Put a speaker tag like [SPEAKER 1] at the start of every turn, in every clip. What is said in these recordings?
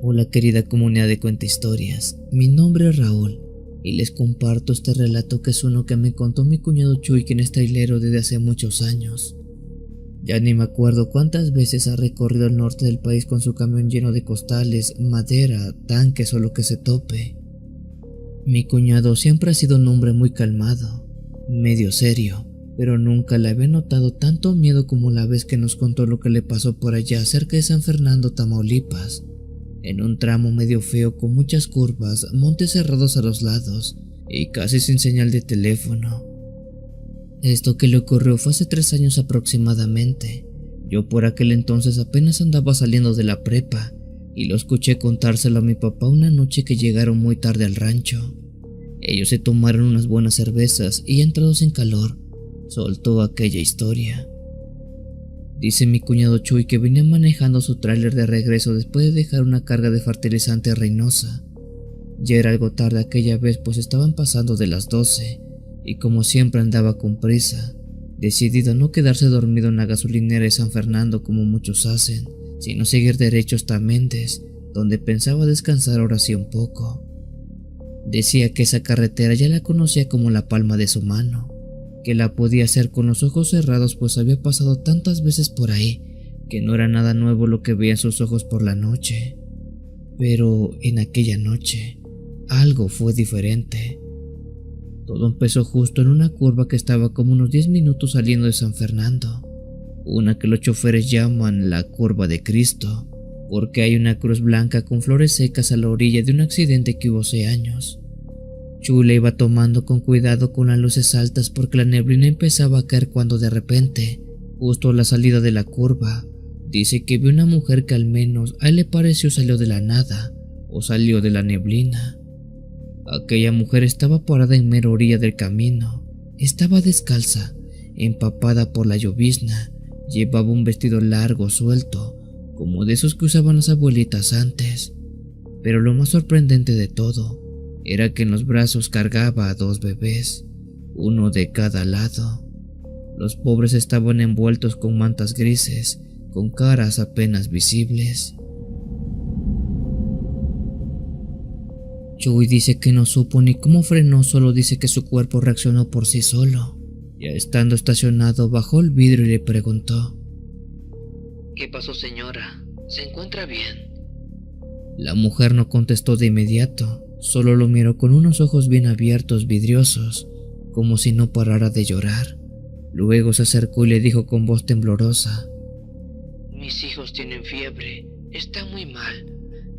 [SPEAKER 1] Hola querida comunidad de Cuenta Historias, mi nombre es Raúl y les comparto este relato que es uno que me contó mi cuñado Chuy, quien es trailero desde hace muchos años. Ya ni me acuerdo cuántas veces ha recorrido el norte del país con su camión lleno de costales, madera, tanques o lo que se tope. Mi cuñado siempre ha sido un hombre muy calmado, medio serio, pero nunca le había notado tanto miedo como la vez que nos contó lo que le pasó por allá cerca de San Fernando, Tamaulipas. En un tramo medio feo con muchas curvas, montes cerrados a los lados y casi sin señal de teléfono. Esto que le ocurrió fue hace 3 años aproximadamente. Yo por aquel entonces apenas andaba saliendo de la prepa y lo escuché contárselo a mi papá una noche que llegaron muy tarde al rancho. Ellos se tomaron unas buenas cervezas y entrados en calor, soltó aquella historia. Dice mi cuñado Chuy que venía manejando su tráiler de regreso después de dejar una carga de fertilizante a Reynosa. Ya era algo tarde aquella vez, pues estaban pasando de las 12 y como siempre andaba con prisa, decidido a no quedarse dormido en la gasolinera de San Fernando como muchos hacen, sino seguir derecho hasta Méndez, donde pensaba descansar ahora sí un poco. Decía que esa carretera ya la conocía como la palma de su mano, que la podía hacer con los ojos cerrados, pues había pasado tantas veces por ahí que no era nada nuevo lo que veían sus ojos por la noche. Pero en aquella noche algo fue diferente. Todo empezó justo en una curva que estaba como unos 10 minutos saliendo de San Fernando, una que los choferes llaman la curva de Cristo, porque hay una cruz blanca con flores secas a la orilla de un accidente que hubo hace años. Chuy le iba tomando con cuidado con las luces altas porque la neblina empezaba a caer cuando de repente, justo a la salida de la curva, dice que vio una mujer que al menos a él le pareció salió de la nada o salió de la neblina. Aquella mujer estaba parada en mera orilla del camino, estaba descalza, empapada por la llovizna, llevaba un vestido largo suelto, como de esos que usaban las abuelitas antes, pero lo más sorprendente de todo era que en los brazos cargaba a 2 bebés, uno de cada lado. Los pobres estaban envueltos con mantas grises, con caras apenas visibles. Chuy dice que no supo ni cómo frenó, solo dice que su cuerpo reaccionó por sí solo. Ya estando estacionado, bajó el vidrio y le preguntó:
[SPEAKER 2] ¿Qué pasó, señora? ¿Se encuentra bien?
[SPEAKER 1] La mujer no contestó de inmediato, solo lo miró con unos ojos bien abiertos, vidriosos, como si no parara de llorar. Luego se acercó y le dijo con voz temblorosa:
[SPEAKER 2] Mis hijos tienen fiebre, está muy mal.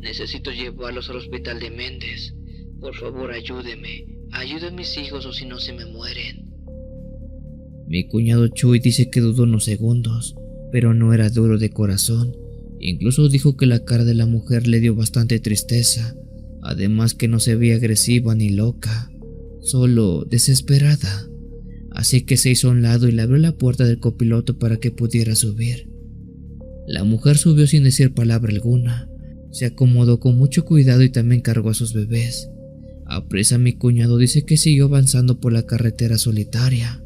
[SPEAKER 2] Necesito llevarlos al hospital de Méndez. Por favor, ayúdeme a mis hijos o si no se me mueren.
[SPEAKER 1] Mi cuñado Chuy dice que dudó unos segundos, pero no era duro de corazón. Incluso dijo que la cara de la mujer le dio bastante tristeza, además que no se veía agresiva ni loca, solo desesperada. Así que se hizo a un lado y le abrió la puerta del copiloto para que pudiera subir. La mujer subió sin decir palabra alguna, se acomodó con mucho cuidado y también cargó a sus bebés. Apresa mi cuñado dice que siguió avanzando por la carretera solitaria.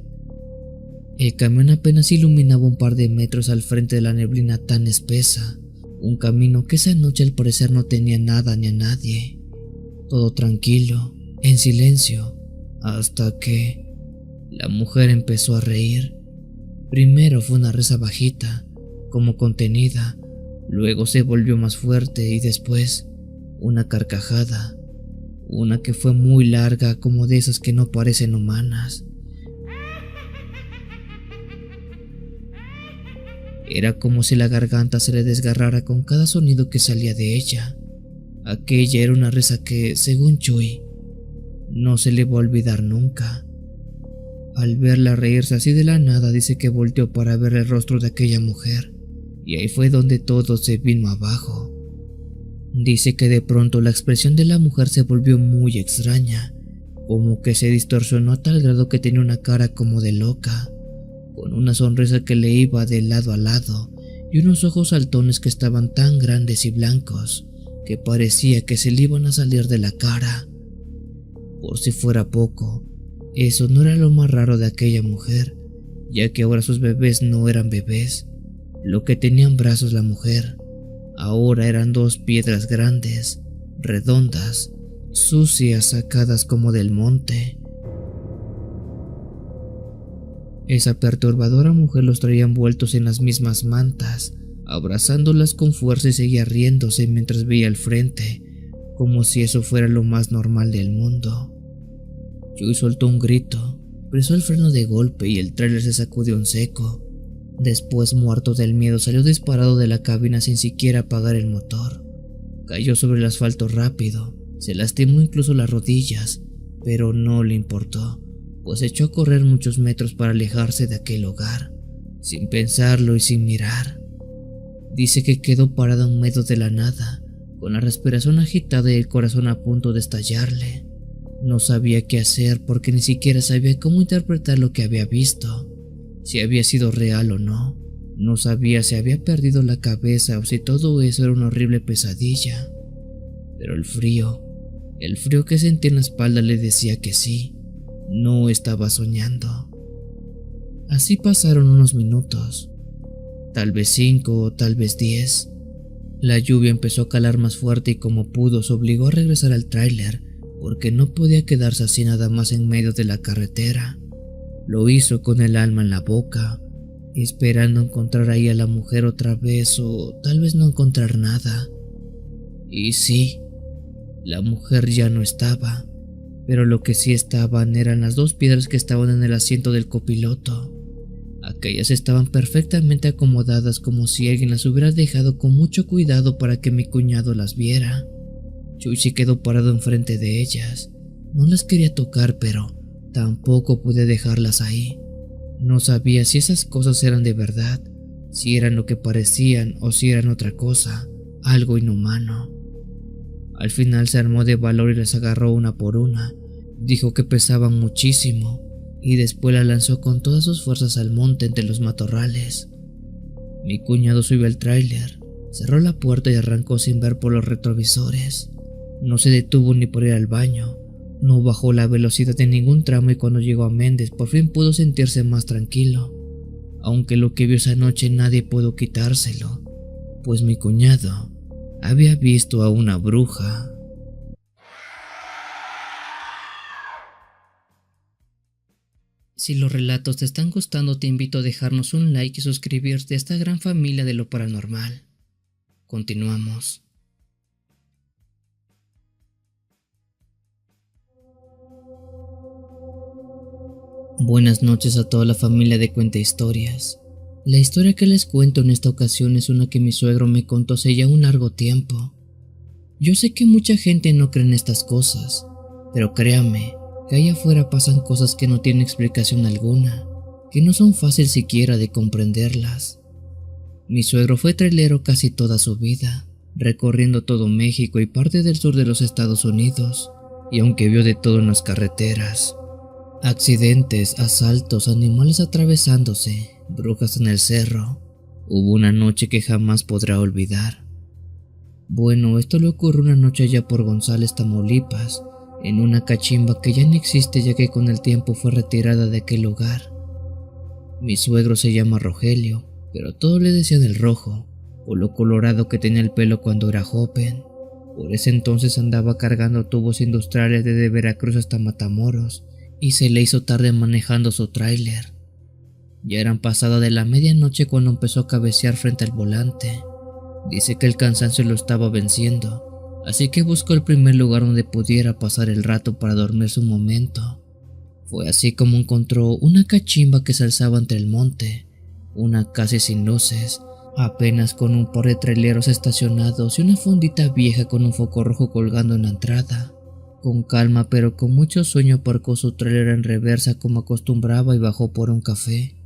[SPEAKER 1] El camión apenas iluminaba un par de metros al frente de la neblina tan espesa, un camino que esa noche al parecer no tenía nada ni a nadie. Todo tranquilo, en silencio, hasta que la mujer empezó a reír. Primero fue una risa bajita, como contenida, luego se volvió más fuerte y después una carcajada, una que fue muy larga, como de esas que no parecen humanas. Era como si la garganta se le desgarrara con cada sonido que salía de ella. Aquella era una risa que, según Chuy, no se le va a olvidar nunca. Al verla reírse así de la nada, dice que volteó para ver el rostro de aquella mujer, y ahí fue donde todo se vino abajo. Dice que de pronto la expresión de la mujer se volvió muy extraña, como que se distorsionó a tal grado que tenía una cara como de loca, con una sonrisa que le iba de lado a lado y unos ojos saltones que estaban tan grandes y blancos que parecía que se le iban a salir de la cara. Por si fuera poco, eso no era lo más raro de aquella mujer, ya que ahora sus bebés no eran bebés, lo que tenía en brazos la mujer, Ahora eran 2 piedras grandes, redondas, sucias, sacadas como del monte. Esa perturbadora mujer los traía envueltos en las mismas mantas, abrazándolas con fuerza, y seguía riéndose mientras veía al frente, como si eso fuera lo más normal del mundo. Joey soltó un grito, presionó el freno de golpe y el tráiler se sacudió en seco. Después, muerto del miedo, salió disparado de la cabina sin siquiera apagar el motor. Cayó sobre el asfalto rápido, se lastimó incluso las rodillas, pero no le importó, pues echó a correr muchos metros para alejarse de aquel hogar, sin pensarlo y sin mirar. Dice que quedó parado en medio de la nada, con la respiración agitada y el corazón a punto de estallarle. No sabía qué hacer porque ni siquiera sabía cómo interpretar lo que había visto, si había sido real o no. No sabía si había perdido la cabeza o si todo eso era una horrible pesadilla. Pero el frío que sentía en la espalda le decía que sí, no estaba soñando. Así pasaron unos minutos, tal vez 5 o tal vez 10. La lluvia empezó a calar más fuerte y como pudo se obligó a regresar al tráiler porque no podía quedarse así nada más en medio de la carretera. Lo hizo con el alma en la boca, esperando encontrar ahí a la mujer otra vez o tal vez no encontrar nada. Y sí, la mujer ya no estaba, pero lo que sí estaban eran las 2 piedras que estaban en el asiento del copiloto. Aquellas estaban perfectamente acomodadas como si alguien las hubiera dejado con mucho cuidado para que mi cuñado las viera. Chuy quedó parado enfrente de ellas. No las quería tocar, pero tampoco pude dejarlas ahí. No sabía si esas cosas eran de verdad, si eran lo que parecían o si eran otra cosa, algo inhumano. Al final se armó de valor y las agarró una por una. Dijo que pesaban muchísimo y después la lanzó con todas sus fuerzas al monte entre los matorrales. Mi cuñado subió al tráiler, cerró la puerta y arrancó sin ver por los retrovisores. No se detuvo ni por ir al baño, no bajó la velocidad en ningún tramo y cuando llegó a Méndez por fin pudo sentirse más tranquilo. Aunque lo que vio esa noche nadie pudo quitárselo, pues mi cuñado había visto a una bruja. Si los relatos te están gustando, te invito a dejarnos un like y suscribirte a esta gran familia de lo paranormal. Continuamos. Buenas noches a toda la familia de Cuenta Historias. La historia que les cuento en esta ocasión es una que mi suegro me contó hace ya un largo tiempo. Yo sé que mucha gente no cree en estas cosas, pero créanme que allá afuera pasan cosas que no tienen explicación alguna, que no son fáciles siquiera de comprenderlas. Mi suegro fue trailero casi toda su vida, recorriendo todo México y parte del sur de los Estados Unidos, y aunque vio de todo en las carreteras, accidentes, asaltos, animales atravesándose, brujas en el cerro, hubo una noche que jamás podrá olvidar. Bueno, esto le ocurrió una noche allá por González, Tamaulipas, en una cachimba que ya no existe ya que con el tiempo fue retirada de aquel lugar. Mi suegro se llama Rogelio, pero todos le decían el Rojo, por lo colorado que tenía el pelo cuando era joven. Por ese entonces andaba cargando tubos industriales desde Veracruz hasta Matamoros, y se le hizo tarde manejando su tráiler. Ya eran pasada de la medianoche cuando empezó a cabecear frente al volante. Dice que el cansancio lo estaba venciendo, así que buscó el primer lugar donde pudiera pasar el rato para dormirse un momento. Fue así como encontró una cachimba que se alzaba entre el monte, una casi sin luces, apenas con un par de traileros estacionados y una fondita vieja con un foco rojo colgando en la entrada. Con calma pero con mucho sueño aparcó su trailer en reversa como acostumbraba y bajó por un café.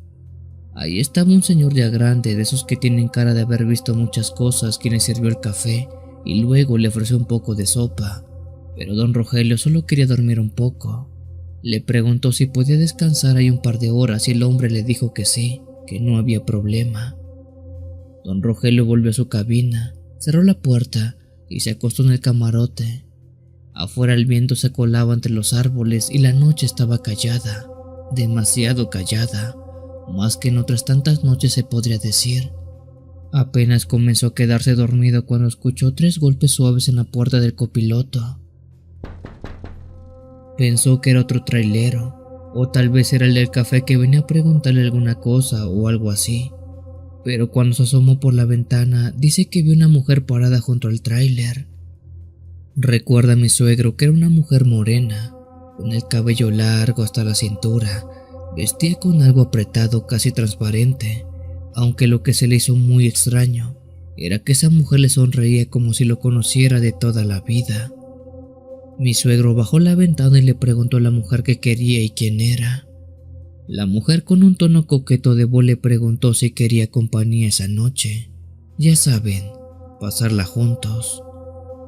[SPEAKER 1] Ahí estaba un señor ya grande, de esos que tienen cara de haber visto muchas cosas, quien le sirvió el café y luego le ofreció un poco de sopa, pero don Rogelio solo quería dormir un poco. Le preguntó si podía descansar ahí un par de horas y el hombre le dijo que sí, que no había problema. Don Rogelio volvió a su cabina, cerró la puerta y se acostó en el camarote. Afuera el viento se colaba entre los árboles y la noche estaba callada, demasiado callada, más que en otras tantas noches se podría decir. Apenas comenzó a quedarse dormido cuando escuchó 3 golpes suaves en la puerta del copiloto. Pensó que era otro trailero, o tal vez era el del café que venía a preguntarle alguna cosa o algo así. Pero cuando se asomó por la ventana, dice que vio una mujer parada junto al tráiler. Recuerda a mi suegro que era una mujer morena, con el cabello largo hasta la cintura, vestía con algo apretado casi transparente, aunque lo que se le hizo muy extraño era que esa mujer le sonreía como si lo conociera de toda la vida. Mi suegro bajó la ventana y le preguntó a la mujer qué quería y quién era. La mujer con un tono coqueto de voz le preguntó si quería compañía esa noche. Ya saben, pasarla juntos.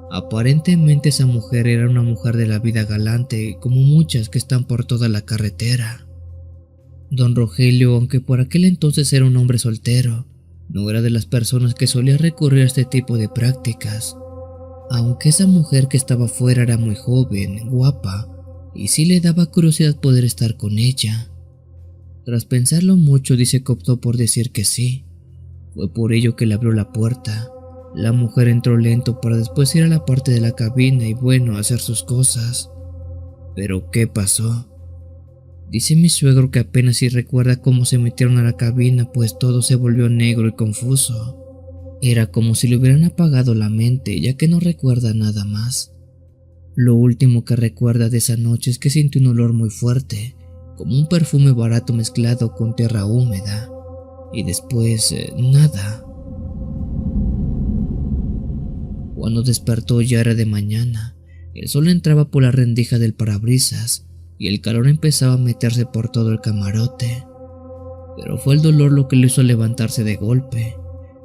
[SPEAKER 1] Aparentemente esa mujer era una mujer de la vida galante, como muchas que están por toda la carretera. Don Rogelio, aunque por aquel entonces era un hombre soltero, no era de las personas que solía recurrir a este tipo de prácticas. Aunque esa mujer que estaba fuera era muy joven, guapa, y sí le daba curiosidad poder estar con ella. Tras pensarlo mucho, dice que optó por decir que sí. Fue por ello que le abrió la puerta. La mujer entró lento para después ir a la parte de la cabina y bueno, hacer sus cosas. Pero ¿qué pasó? Dice mi suegro que apenas si recuerda cómo se metieron a la cabina, pues todo se volvió negro y confuso. Era como si le hubieran apagado la mente, ya que no recuerda nada más. Lo último que recuerda de esa noche es que sintió un olor muy fuerte, como un perfume barato mezclado con tierra húmeda. Y después, nada. Cuando despertó ya era de mañana. El sol entraba por la rendija del parabrisas y el calor empezaba a meterse por todo el camarote. Pero fue el dolor lo que le hizo levantarse de golpe.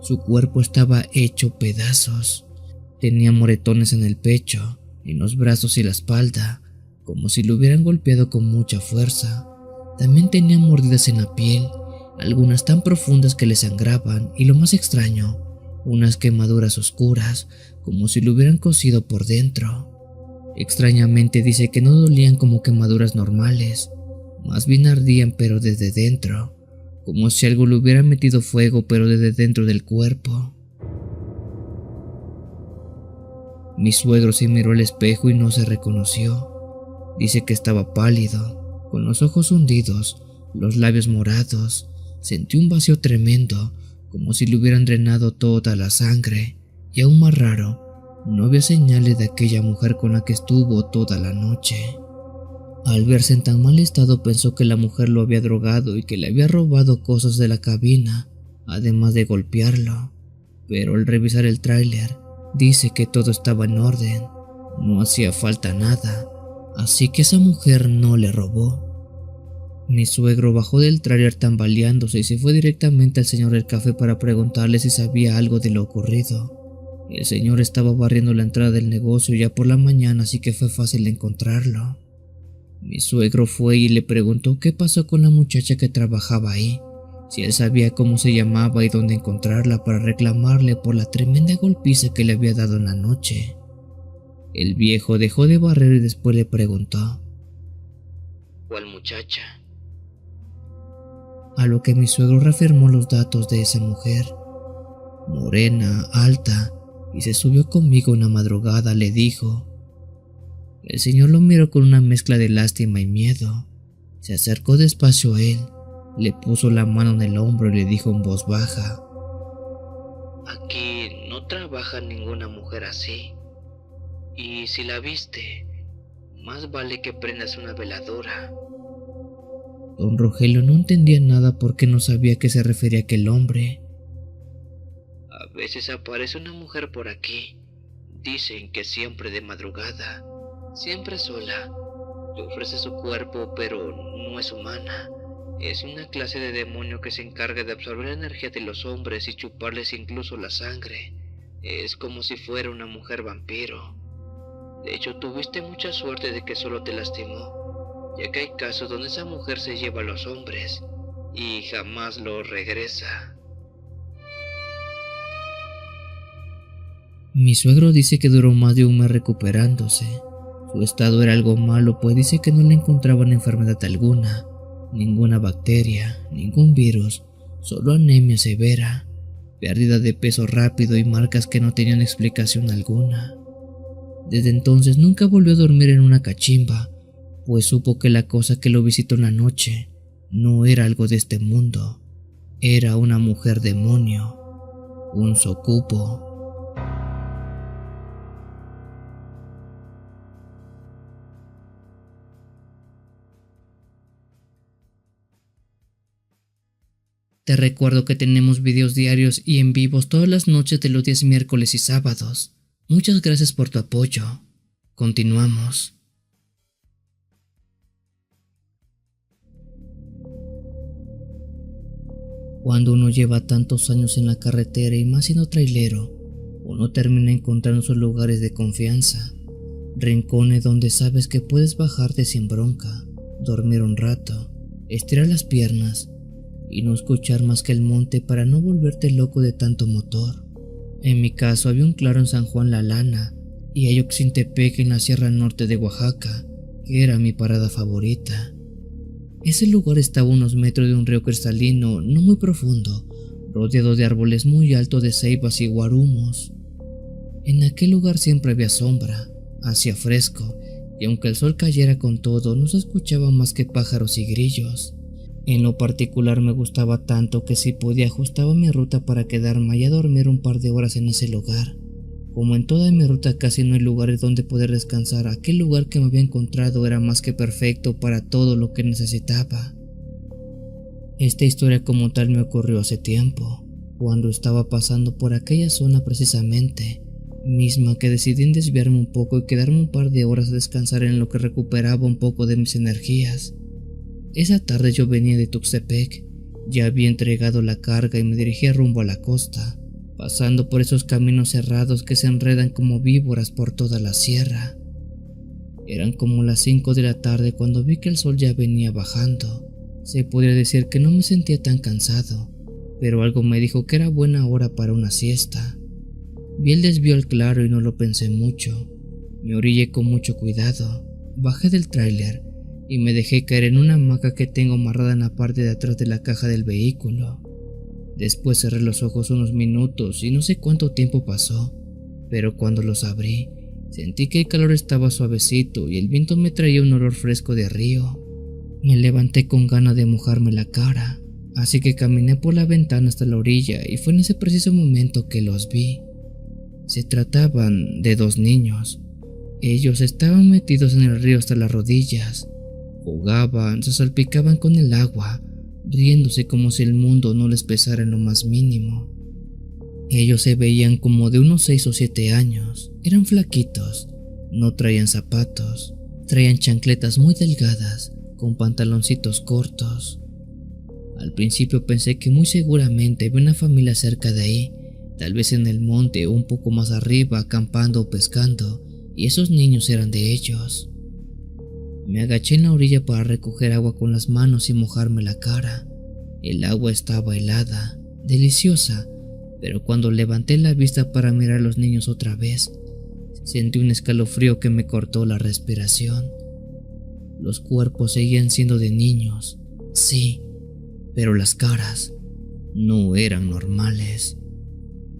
[SPEAKER 1] Su cuerpo estaba hecho pedazos. Tenía moretones en el pecho, en los brazos y la espalda, como si lo hubieran golpeado con mucha fuerza. También tenía mordidas en la piel, algunas tan profundas que le sangraban, y lo más extraño, unas quemaduras oscuras, como si lo hubieran cocido por dentro. Extrañamente dice que no dolían como quemaduras normales, más bien ardían pero desde dentro, como si algo le hubiera metido fuego pero desde dentro del cuerpo. Mi suegro se miró al espejo y no se reconoció. Dice que estaba pálido, con los ojos hundidos, los labios morados. Sentí un vacío tremendo, como si le hubieran drenado toda la sangre, y aún más raro, no había señales de aquella mujer con la que estuvo toda la noche. Al verse en tan mal estado pensó que la mujer lo había drogado y que le había robado cosas de la cabina, además de golpearlo. Pero al revisar el tráiler, dice que todo estaba en orden, no hacía falta nada, así que esa mujer no le robó. Mi suegro bajó del tráiler tambaleándose y se fue directamente al señor del café para preguntarle si sabía algo de lo ocurrido. El señor estaba barriendo la entrada del negocio ya por la mañana, así que fue fácil encontrarlo. Mi suegro fue y le preguntó qué pasó con la muchacha que trabajaba ahí, si él sabía cómo se llamaba y dónde encontrarla para reclamarle por la tremenda golpiza que le había dado en la noche. El viejo dejó de barrer y después le preguntó:
[SPEAKER 2] ¿Cuál muchacha?
[SPEAKER 1] A lo que mi suegro reafirmó los datos de esa mujer. Morena, alta, y se subió conmigo una madrugada, le dijo. El señor lo miró con una mezcla de lástima y miedo. Se acercó despacio a él, le puso la mano en el hombro y le dijo en voz baja:
[SPEAKER 2] Aquí no trabaja ninguna mujer así. Y si la viste, más vale que prendas una veladora.
[SPEAKER 1] Don Rogelio no entendía nada porque no sabía a qué se refería aquel hombre.
[SPEAKER 2] A veces aparece una mujer por aquí. Dicen que siempre de madrugada, siempre sola. Le ofrece su cuerpo, pero no es humana. Es una clase de demonio que se encarga de absorber la energía de los hombres y chuparles incluso la sangre. Es como si fuera una mujer vampiro. De hecho, tuviste mucha suerte de que solo te lastimó, ya que hay casos donde esa mujer se lleva a los hombres y jamás los regresa.
[SPEAKER 1] Mi suegro dice que duró más de un mes recuperándose. Su estado era algo malo, pues dice que no le encontraban enfermedad alguna, ninguna bacteria, ningún virus, solo anemia severa. pérdida de peso rápido y marcas que no tenían explicación alguna. Desde entonces nunca volvió a dormir en una cachimba, pues supo que la cosa que lo visitó una noche no era algo de este mundo, era una mujer demonio, un sucubo. Te recuerdo que tenemos videos diarios y en vivos todas las noches de los días miércoles y sábados. Muchas gracias por tu apoyo. Continuamos. Cuando uno lleva tantos años en la carretera y más siendo trailero, uno termina encontrando sus lugares de confianza, rincones donde sabes que puedes bajarte sin bronca, dormir un rato, estirar las piernas y no escuchar más que el monte para no volverte loco de tanto motor. En mi caso había un claro en San Juan La Lana y hay Oxintepec en la Sierra Norte de Oaxaca, que era mi parada favorita. Ese lugar estaba a unos metros de un río cristalino no muy profundo, rodeado de árboles muy altos de ceibas y guarumos. En aquel lugar siempre había sombra, hacía fresco, y aunque el sol cayera con todo, no se escuchaba más que pájaros y grillos. En lo particular me gustaba tanto que si podía ajustaba mi ruta para quedarme allá a dormir un par de horas en ese lugar. Como en toda mi ruta casi no hay lugares donde poder descansar, aquel lugar que me había encontrado era más que perfecto para todo lo que necesitaba. Esta historia como tal me ocurrió hace tiempo, cuando estaba pasando por aquella zona precisamente, misma que decidí desviarme un poco y quedarme un par de horas a descansar en lo que recuperaba un poco de mis energías. Esa tarde yo venía de Tuxtepec, ya había entregado la carga y me dirigía rumbo a la costa, pasando por esos caminos cerrados que se enredan como víboras por toda la sierra. Eran como las 5 de la tarde cuando vi que el sol ya venía bajando. Se podría decir que no me sentía tan cansado, pero algo me dijo que era buena hora para una siesta. Vi el desvío al claro y no lo pensé mucho. Me orillé con mucho cuidado, bajé del tráiler y me dejé caer en una hamaca que tengo amarrada en la parte de atrás de la caja del vehículo. Después cerré los ojos unos minutos y no sé cuánto tiempo pasó, pero cuando los abrí, sentí que el calor estaba suavecito y el viento me traía un olor fresco de río. Me levanté con ganas de mojarme la cara, así que caminé por la ventana hasta la orilla y fue en ese preciso momento que los vi. Se trataban de 2 niños. Ellos estaban metidos en el río hasta las rodillas. Jugaban, se salpicaban con el agua, riéndose como si el mundo no les pesara en lo más mínimo. Ellos se veían como de unos 6 o 7 años, eran flaquitos, no traían zapatos, traían chancletas muy delgadas, con pantaloncitos cortos. Al principio pensé que muy seguramente había una familia cerca de ahí, tal vez en el monte o un poco más arriba acampando o pescando, y esos niños eran de ellos. Me agaché en la orilla para recoger agua con las manos y mojarme la cara. El agua estaba helada, deliciosa, pero cuando levanté la vista para mirar a los niños otra vez, sentí un escalofrío que me cortó la respiración. Los cuerpos seguían siendo de niños, sí, pero las caras no eran normales.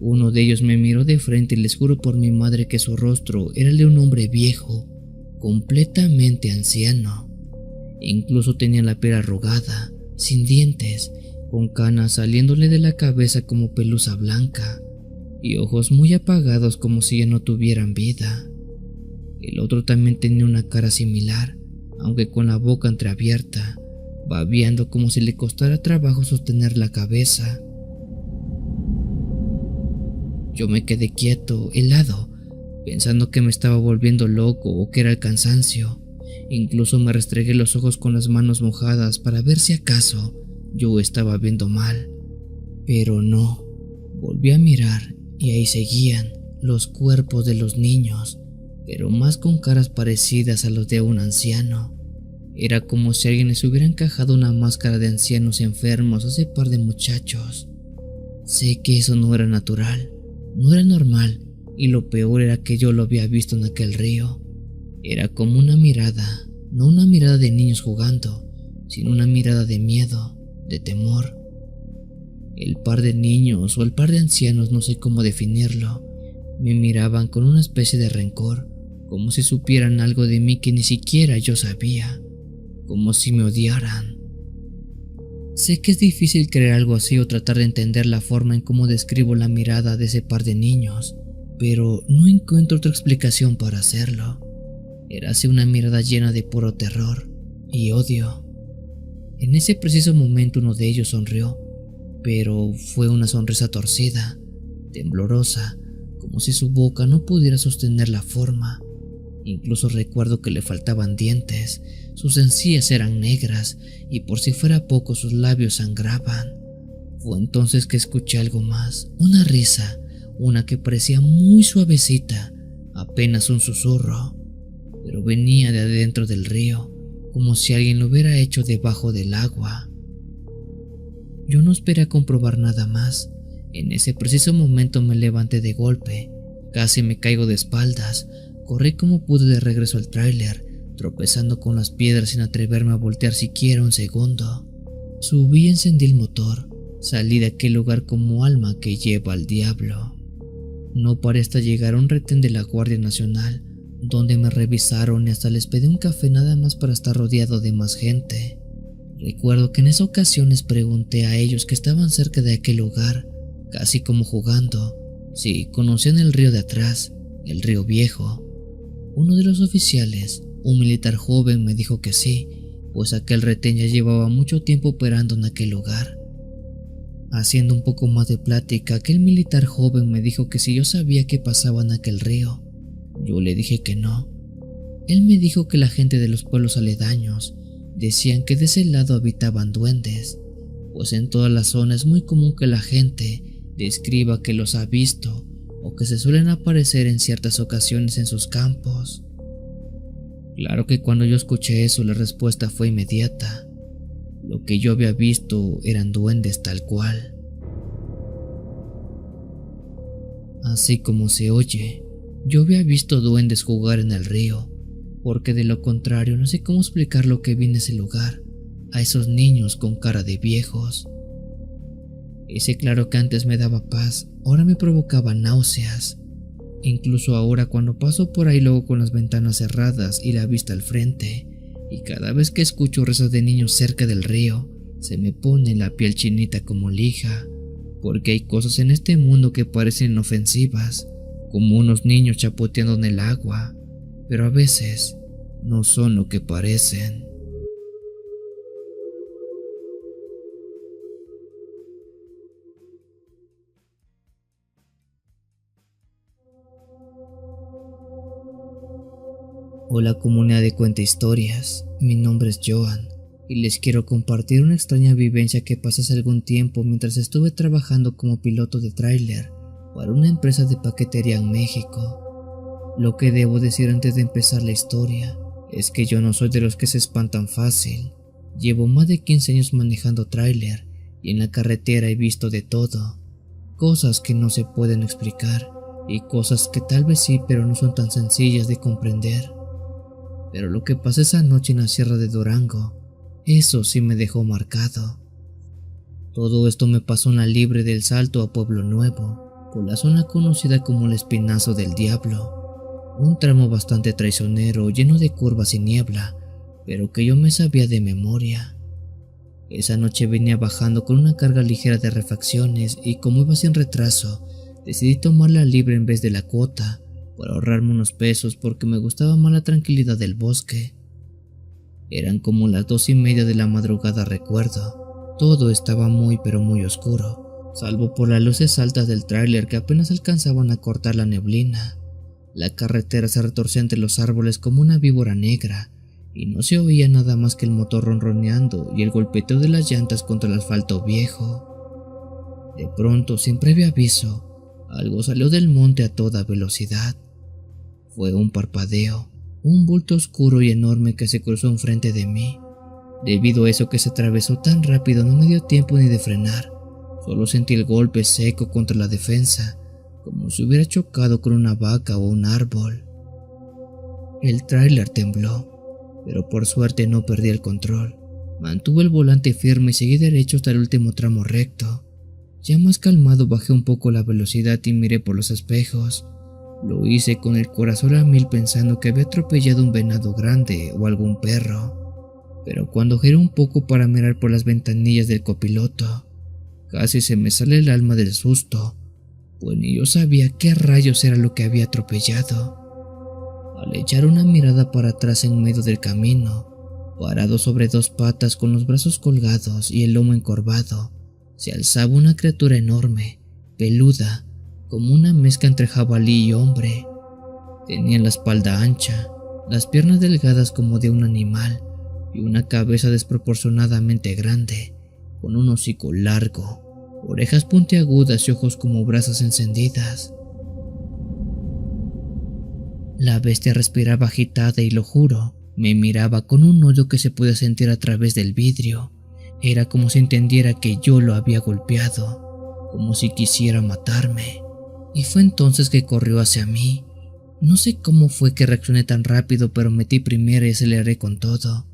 [SPEAKER 1] Uno de ellos me miró de frente y les juro por mi madre que su rostro era el de un hombre viejo, completamente anciano. Incluso tenía la piel arrugada, sin dientes, con canas saliéndole de la cabeza como pelusa blanca, y ojos muy apagados como si ya no tuvieran vida. El otro también tenía una cara similar, aunque con la boca entreabierta, babeando como si le costara trabajo sostener la cabeza. Yo me quedé quieto, helado, pensando que me estaba volviendo loco o que era el cansancio. Incluso me restregué los ojos con las manos mojadas para ver si acaso yo estaba viendo mal. Pero no, volví a mirar y ahí seguían los cuerpos de los niños, pero más con caras parecidas a los de un anciano. Era como si alguien les hubiera encajado una máscara de ancianos enfermos a ese par de muchachos. Sé que eso no era natural, no era normal, y lo peor era que yo lo había visto en aquel río. Era como una mirada, no una mirada de niños jugando, sino una mirada de miedo, de temor. El par de niños o el par de ancianos, no sé cómo definirlo, me miraban con una especie de rencor, como si supieran algo de mí que ni siquiera yo sabía, como si me odiaran. Sé que es difícil creer algo así o tratar de entender la forma en cómo describo la mirada de ese par de niños, pero no encuentro otra explicación para hacerlo. Era así una mirada llena de puro terror y odio. En ese preciso momento uno de ellos sonrió, pero fue una sonrisa torcida, temblorosa, como si su boca no pudiera sostener la forma. Incluso recuerdo que le faltaban dientes, sus encías eran negras y por si fuera poco sus labios sangraban. Fue entonces que escuché algo más, una risa, una que parecía muy suavecita, apenas un susurro, pero venía de adentro del río, como si alguien lo hubiera hecho debajo del agua. Yo no esperé a comprobar nada más. En ese preciso momento me levanté de golpe, casi me caigo de espaldas. Corrí como pude de regreso al tráiler, tropezando con las piedras sin atreverme a voltear siquiera un segundo. Subí y encendí el motor. Salí de aquel lugar como alma que lleva al diablo. No paré hasta llegar a un retén de la Guardia Nacional, donde me revisaron y hasta les pedí un café nada más para estar rodeado de más gente. Recuerdo que en esa ocasión les pregunté a ellos que estaban cerca de aquel lugar, casi como jugando, si conocían el río de atrás, el río viejo. Uno de los oficiales, un militar joven, me dijo que sí, pues aquel retén ya llevaba mucho tiempo operando en aquel lugar. Haciendo un poco más de plática, aquel militar joven me dijo que si yo sabía qué pasaba en aquel río. Yo le dije que no. Él me dijo que la gente de los pueblos aledaños decían que de ese lado habitaban duendes, pues en toda la zona es muy común que la gente describa que los ha visto o que se suelen aparecer en ciertas ocasiones en sus campos. Claro que cuando yo escuché eso la respuesta fue inmediata. Lo que yo había visto eran duendes tal cual. Así como se oye, yo había visto duendes jugar en el río, porque de lo contrario no sé cómo explicar lo que vi en ese lugar, a esos niños con cara de viejos. Ese claro que antes me daba paz, ahora me provocaba náuseas. Incluso ahora cuando paso por ahí luego con las ventanas cerradas y la vista al frente, y cada vez que escucho risas de niños cerca del río, se me pone la piel chinita como lija, porque hay cosas en este mundo que parecen inofensivas, como unos niños chapoteando en el agua, pero a veces no son lo que parecen. Hola comunidad de Cuenta Historias, mi nombre es Joan y les quiero compartir una extraña vivencia que pasé hace algún tiempo mientras estuve trabajando como piloto de tráiler para una empresa de paquetería en México. Lo que debo decir antes de empezar la historia es que yo no soy de los que se espantan fácil. Llevo más de 15 años manejando tráiler y en la carretera he visto de todo, cosas que no se pueden explicar y cosas que tal vez sí, pero no son tan sencillas de comprender. Pero lo que pasó esa noche en la Sierra de Durango, eso sí me dejó marcado. Todo esto me pasó en la libre del Salto a Pueblo Nuevo, por la zona conocida como el Espinazo del Diablo, un tramo bastante traicionero lleno de curvas y niebla, pero que yo me sabía de memoria. Esa noche venía bajando con una carga ligera de refacciones y como iba sin retraso, decidí tomar la libre en vez de la cuota, para ahorrarme unos pesos porque me gustaba más la tranquilidad del bosque. Eran como las 2:30 de la madrugada, recuerdo. Todo estaba muy pero muy oscuro, salvo por las luces altas del tráiler que apenas alcanzaban a cortar la neblina. La carretera se retorcía entre los árboles como una víbora negra, y no se oía nada más que el motor ronroneando y el golpeteo de las llantas contra el asfalto viejo. De pronto, sin previo aviso, algo salió del monte a toda velocidad. Fue un parpadeo, un bulto oscuro y enorme que se cruzó enfrente de mí. Debido a eso que se atravesó tan rápido no me dio tiempo ni de frenar, solo sentí el golpe seco contra la defensa, como si hubiera chocado con una vaca o un árbol. El tráiler tembló, pero por suerte no perdí el control. Mantuve el volante firme y seguí derecho hasta el último tramo recto. Ya más calmado bajé un poco la velocidad y miré por los espejos. Lo hice con el corazón a mil pensando que había atropellado un venado grande o algún perro. Pero cuando giré un poco para mirar por las ventanillas del copiloto, casi se me sale el alma del susto, pues ni yo sabía qué rayos era lo que había atropellado. Al echar una mirada para atrás en medio del camino, parado sobre dos patas con los brazos colgados y el lomo encorvado, se alzaba una criatura enorme, peluda, como una mezcla entre jabalí y hombre. Tenía la espalda ancha, las piernas delgadas como de un animal y una cabeza desproporcionadamente grande, con un hocico largo, orejas puntiagudas y ojos como brasas encendidas. La bestia respiraba agitada y, lo juro, me miraba con un odio que se podía sentir a través del vidrio. Era como si entendiera que yo lo había golpeado, como si quisiera matarme. Y fue entonces que corrió hacia mí. No sé cómo fue que reaccioné tan rápido, pero metí primero y aceleré con todo.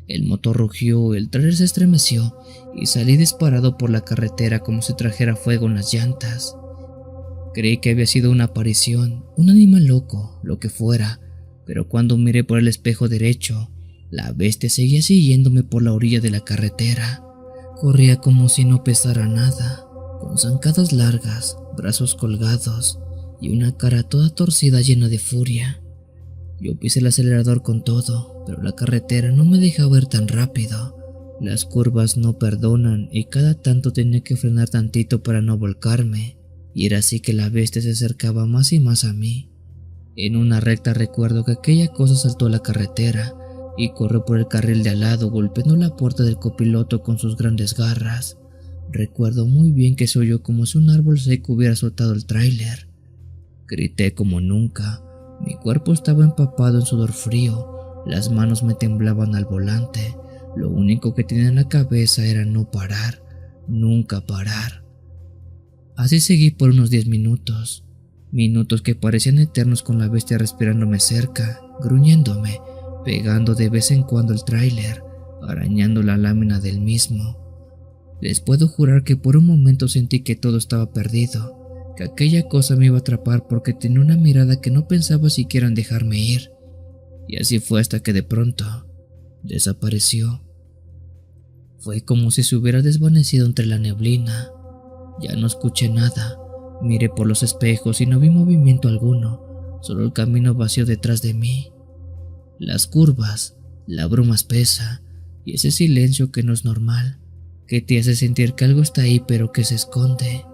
[SPEAKER 1] El motor rugió, el trailer se estremeció y salí disparado por la carretera como si trajera fuego en las llantas. Creí que había sido una aparición, un animal loco, lo que fuera, pero cuando miré por el espejo derecho, la bestia seguía siguiéndome por la orilla de la carretera. Corría como si no pesara nada, con zancadas largas, brazos colgados y una cara toda torcida llena de furia. Yo pisé el acelerador con todo, pero la carretera no me dejaba ir tan rápido. Las curvas no perdonan y cada tanto tenía que frenar tantito para no volcarme. Y era así que la bestia se acercaba más y más a mí. En una recta recuerdo que aquella cosa saltó a la carretera y corrió por el carril de al lado, golpeando la puerta del copiloto con sus grandes garras. Recuerdo muy bien que se oyó como si un árbol seco hubiera soltado el tráiler. Grité como nunca. Mi cuerpo estaba empapado en sudor frío, las manos me temblaban al volante. Lo único que tenía en la cabeza era no parar, nunca parar. Así seguí por unos 10 minutos, minutos que parecían eternos, con la bestia respirándome cerca, gruñéndome, pegando de vez en cuando el tráiler, arañando la lámina del mismo. Les puedo jurar que por un momento sentí que todo estaba perdido, que aquella cosa me iba a atrapar porque tenía una mirada que no pensaba siquiera en dejarme ir. Y así fue hasta que de pronto desapareció. Fue como si se hubiera desvanecido entre la neblina. Ya no escuché nada, miré por los espejos y no vi movimiento alguno, solo el camino vacío detrás de mí. Las curvas, la bruma espesa y ese silencio que no es normal, que te hace sentir que algo está ahí pero que se esconde.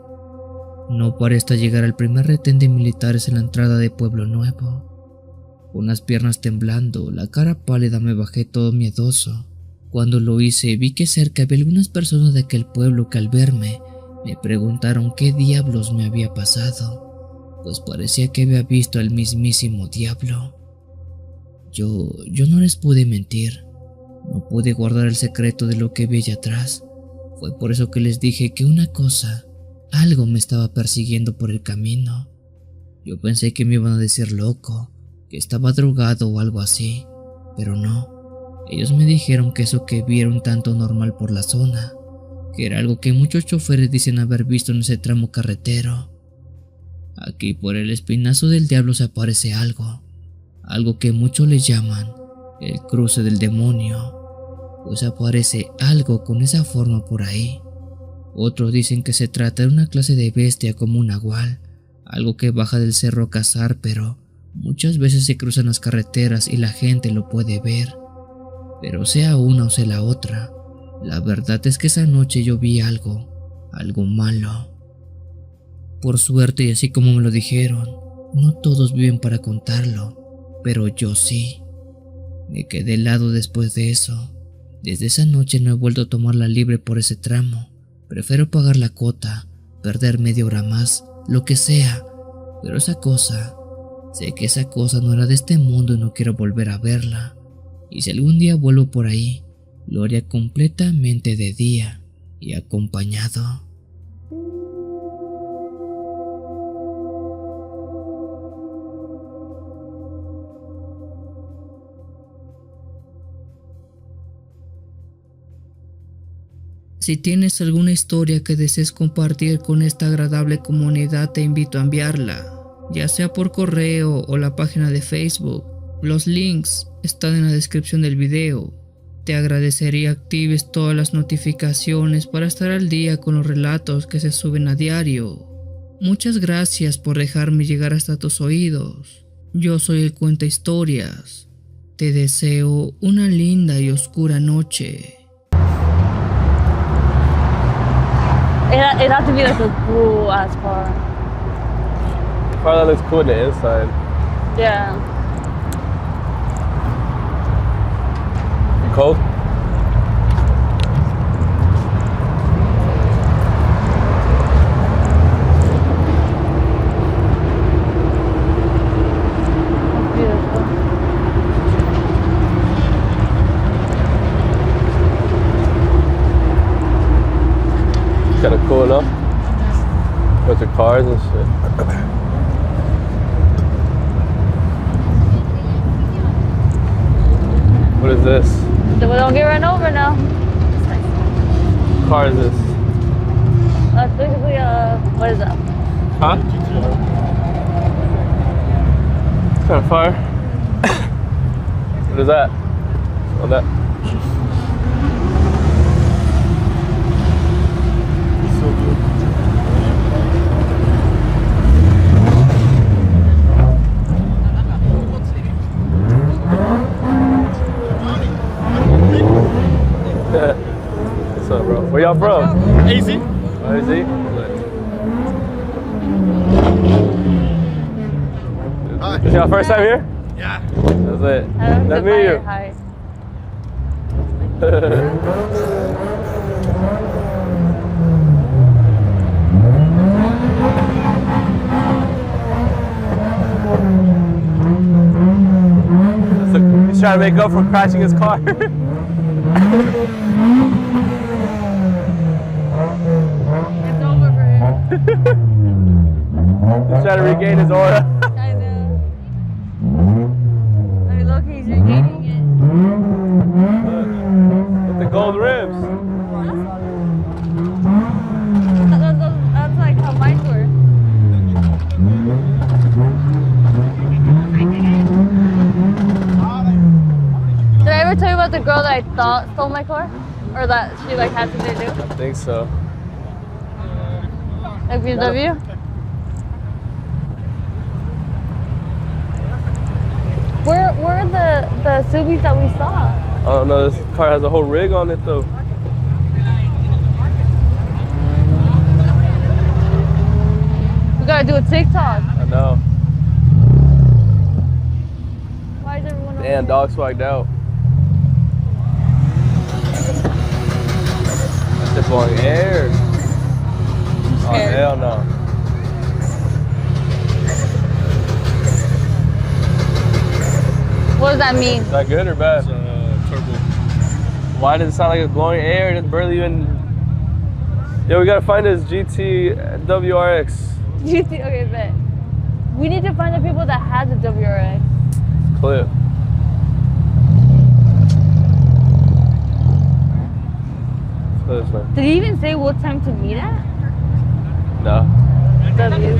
[SPEAKER 1] No paré hasta llegar al primer retén de militares en la entrada de Pueblo Nuevo. Con las piernas temblando, la cara pálida, me bajé todo miedoso. Cuando lo hice, vi que cerca había algunas personas de aquel pueblo que al verme me preguntaron qué diablos me había pasado, pues parecía que había visto al mismísimo diablo. Yo no les pude mentir, no pude guardar el secreto de lo que vi allá atrás. Fue por eso que les dije que una cosa, algo me estaba persiguiendo por el camino. Yo pensé que me iban a decir loco, que estaba drogado o algo así, pero no. Ellos me dijeron que eso que vi era un tanto normal por la zona, que era algo que muchos choferes dicen haber visto en ese tramo carretero. Aquí por el Espinazo del Diablo se aparece algo que muchos le llaman el cruce del demonio, pues aparece algo con esa forma por ahí. Otros dicen que se trata de una clase de bestia como un nahual, algo que baja del cerro a cazar, pero muchas veces se cruzan las carreteras y la gente lo puede ver. Pero sea una o sea la otra, la verdad es que esa noche yo vi algo malo. Por suerte, y así como me lo dijeron, no todos viven para contarlo, pero yo sí. Me quedé helado después de eso. Desde esa noche no he vuelto a tomar la libre por ese tramo. Prefiero pagar la cuota, perder media hora más, lo que sea, pero esa cosa, sé que esa cosa no era de este mundo y no quiero volver a verla. Y si algún día vuelvo por ahí, lo haría completamente de día y acompañado. Si tienes alguna historia que desees compartir con esta agradable comunidad, te invito a enviarla, ya sea por correo o la página de Facebook. Los links están en la descripción del video. Te agradecería actives todas las notificaciones para estar al día con los relatos que se suben a diario. Muchas gracias por dejarme llegar hasta tus oídos. Yo soy el Cuenta Historias. Te deseo una linda y oscura noche.
[SPEAKER 3] It has to be like a cool ass car.
[SPEAKER 4] Car that looks cool on the inside.
[SPEAKER 3] Yeah.
[SPEAKER 4] You cold?
[SPEAKER 3] Beautiful.
[SPEAKER 4] Kind of cool enough. Bunch of cars and shit. What is this?
[SPEAKER 3] So we don't get run over now.
[SPEAKER 4] What car is this?
[SPEAKER 3] That's basically what is that?
[SPEAKER 4] Huh? It's kind of fire. What is that? Oh, that. What's up, bro? Where y'all from?
[SPEAKER 5] AZ?
[SPEAKER 4] Oh, is he?
[SPEAKER 5] Hi.
[SPEAKER 4] This y'all first time here?
[SPEAKER 5] Yeah.
[SPEAKER 4] That's it.
[SPEAKER 3] Nice
[SPEAKER 4] Nice meeting you.
[SPEAKER 3] Hi.
[SPEAKER 4] He's trying to make up for crashing his car.
[SPEAKER 3] It's over for him.
[SPEAKER 4] He's trying to regain his aura.
[SPEAKER 3] I know. I mean, look, he's regaining it.
[SPEAKER 4] With the gold rims.
[SPEAKER 3] That's like how mine were. Did I ever tell you about the girl that I thought stole my car? Or that she like had something to do?
[SPEAKER 4] I think so.
[SPEAKER 3] Like BMW? Where are the Subis that we saw?
[SPEAKER 4] I don't know, this car has a whole rig on it though.
[SPEAKER 3] We gotta do a TikTok.
[SPEAKER 4] I know.
[SPEAKER 3] Why is everyone over
[SPEAKER 4] Damn,
[SPEAKER 3] here?
[SPEAKER 4] dog swagged out. That's just blowing air. Oh,
[SPEAKER 3] Scared.
[SPEAKER 4] hell no.
[SPEAKER 3] What does that mean?
[SPEAKER 4] Is that good or bad?
[SPEAKER 5] Turbo.
[SPEAKER 4] Why does it sound like it's blowing air? It's barely even. Yo, we gotta find this GT WRX
[SPEAKER 3] Okay, bet. We need to find the people that had the WRX.
[SPEAKER 4] clip. So this way.
[SPEAKER 3] Did he even say what time to meet at?
[SPEAKER 4] No.
[SPEAKER 3] W.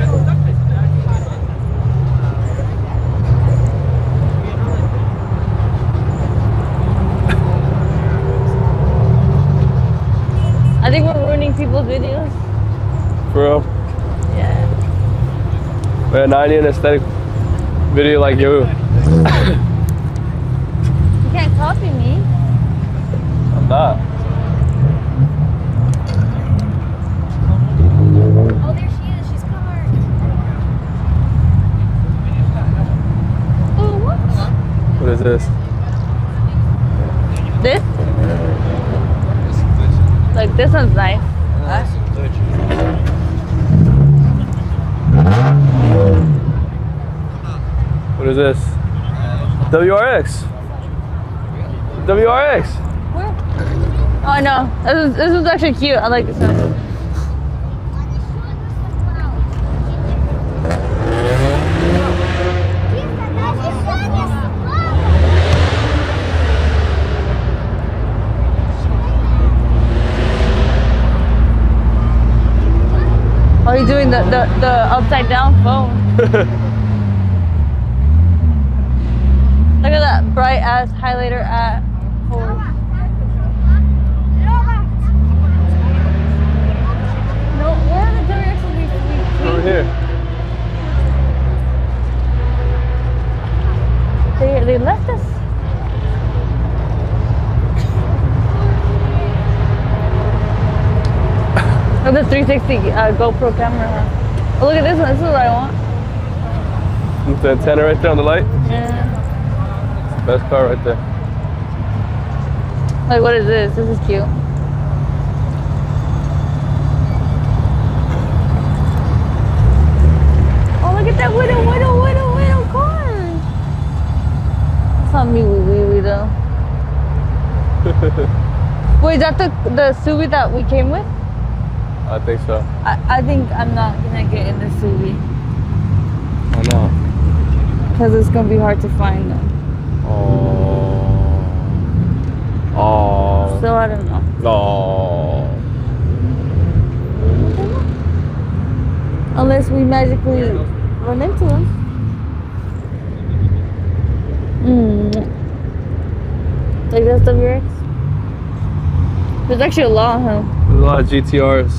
[SPEAKER 3] I think we're ruining people's videos.
[SPEAKER 4] For real.
[SPEAKER 3] Yeah.
[SPEAKER 4] Man, I need an aesthetic video like you.
[SPEAKER 3] You can't copy me.
[SPEAKER 4] I'm not.
[SPEAKER 6] Oh, there she is. She's covered.
[SPEAKER 3] Oh, what?
[SPEAKER 4] What is this?
[SPEAKER 3] This? Like, this one's nice.
[SPEAKER 4] What is this? WRX. WRX.
[SPEAKER 3] Where? Oh, no. This is actually cute. I like this one. Oh, he's doing the upside down phone. Look at that bright ass highlighter at Ford. No, where are the directions we
[SPEAKER 4] Over here.
[SPEAKER 3] They left us. Oh, the 360 GoPro camera. Oh, look at this one. This is what I want.
[SPEAKER 4] With the antenna right there on the light.
[SPEAKER 3] Yeah.
[SPEAKER 4] Best car right there.
[SPEAKER 3] Like, what is this? This is cute. Oh, look at that widow car. It's not me, wee though. Wait, is that the Subi that we came with?
[SPEAKER 4] I think so.
[SPEAKER 3] I think I'm not gonna get in the Subi
[SPEAKER 4] I know.
[SPEAKER 3] because it's gonna be hard to find them.
[SPEAKER 4] Oh.
[SPEAKER 3] So I don't know.
[SPEAKER 4] No.
[SPEAKER 3] Unless we magically run into them. Like that's WRX. There's actually a lot of them.
[SPEAKER 4] There's a lot of GTRs.